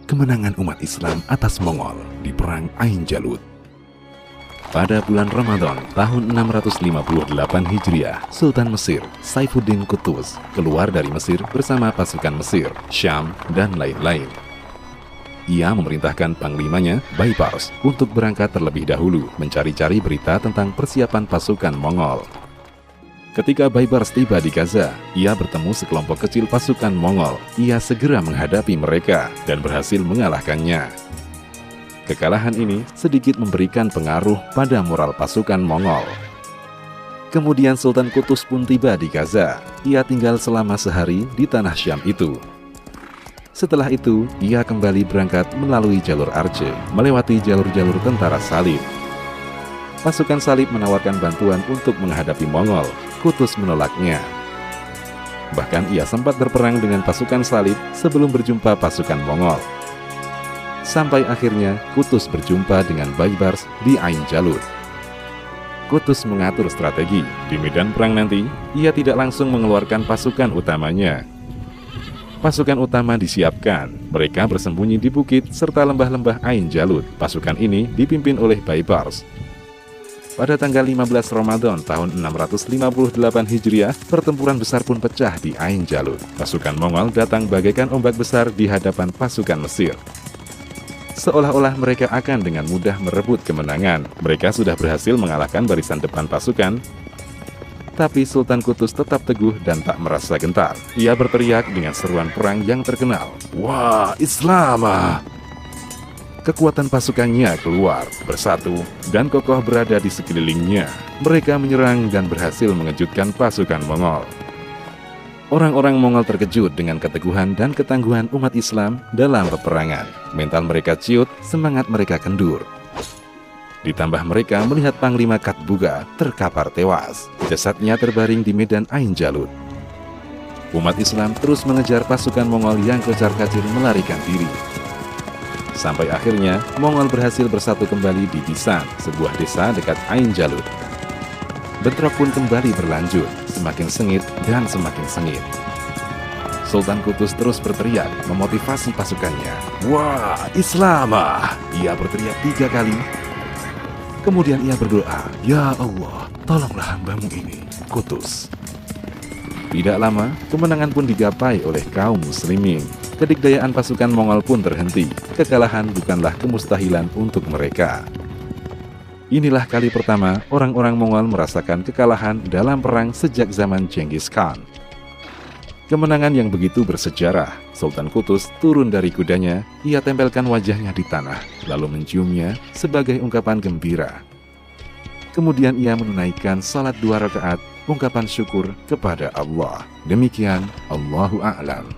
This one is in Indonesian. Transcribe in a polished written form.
kemenangan umat Islam atas Mongol di Perang Ain Jalut. Pada bulan Ramadan tahun 658 Hijriah, Sultan Mesir Saifuddin Qutuz keluar dari Mesir bersama pasukan Mesir, Syam, dan lain-lain. Ia memerintahkan panglimanya, Baibars, untuk berangkat terlebih dahulu mencari-cari berita tentang persiapan pasukan Mongol. Ketika Baibars tiba di Gaza, ia bertemu sekelompok kecil pasukan Mongol. Ia segera menghadapi mereka dan berhasil mengalahkannya. Kekalahan ini sedikit memberikan pengaruh pada moral pasukan Mongol. Kemudian Sultan Qutuz pun tiba di Gaza. Ia tinggal selama sehari di tanah Syam itu. Setelah itu, ia kembali berangkat melalui jalur Arce, melewati jalur-jalur tentara Salib. Pasukan Salib menawarkan bantuan untuk menghadapi Mongol. Qutuz menolaknya. Bahkan ia sempat berperang dengan pasukan Salib sebelum berjumpa pasukan Mongol. Sampai akhirnya Qutuz berjumpa dengan Baibars di Ain Jalut. Qutuz mengatur strategi. Di medan perang nanti, ia tidak langsung mengeluarkan pasukan utamanya. Pasukan utama disiapkan. Mereka bersembunyi di bukit serta lembah-lembah Ain Jalut. Pasukan ini dipimpin oleh Baibars. Pada tanggal 15 Ramadan tahun 658 Hijriah, pertempuran besar pun pecah di Ain Jalut. Pasukan Mongol datang bagaikan ombak besar di hadapan pasukan Mesir. Seolah-olah mereka akan dengan mudah merebut kemenangan. Mereka sudah berhasil mengalahkan barisan depan pasukan. Tapi Sultan Qutuz tetap teguh dan tak merasa gentar. Ia berteriak dengan seruan perang yang terkenal. "Wah, Islamah!" Kekuatan pasukannya keluar, bersatu, dan kokoh berada di sekelilingnya. Mereka menyerang dan berhasil mengejutkan pasukan Mongol. Orang-orang Mongol terkejut dengan keteguhan dan ketangguhan umat Islam dalam peperangan. Mental mereka ciut, semangat mereka kendur. Ditambah mereka melihat Panglima Katbuga terkapar tewas. Jasadnya terbaring di medan Ain Jalut. Umat Islam terus mengejar pasukan Mongol yang kocar-kacir melarikan diri. Sampai akhirnya, Mongol berhasil bersatu kembali di Bisan, sebuah desa dekat Ain Jalut. Bentrok pun kembali berlanjut, semakin sengit dan semakin sengit. Sultan Qutuz terus berteriak, memotivasi pasukannya. "Wah, Islamah!" Ia berteriak 3 kali. Kemudian ia berdoa, "Ya Allah, tolonglah hambamu ini, Qutuz." Tidak lama, kemenangan pun digapai oleh kaum muslimin. Kedikdayaan pasukan Mongol pun terhenti. Kekalahan bukanlah kemustahilan untuk mereka. Inilah kali pertama orang-orang Mongol merasakan kekalahan dalam perang sejak zaman Genghis Khan. Kemenangan yang begitu bersejarah. Sultan Qutuz turun dari kudanya, ia tempelkan wajahnya di tanah, lalu menciumnya sebagai ungkapan gembira. Kemudian ia menunaikan salat 2 rakaat, ungkapan syukur kepada Allah. Demikian, Allahu a'lam.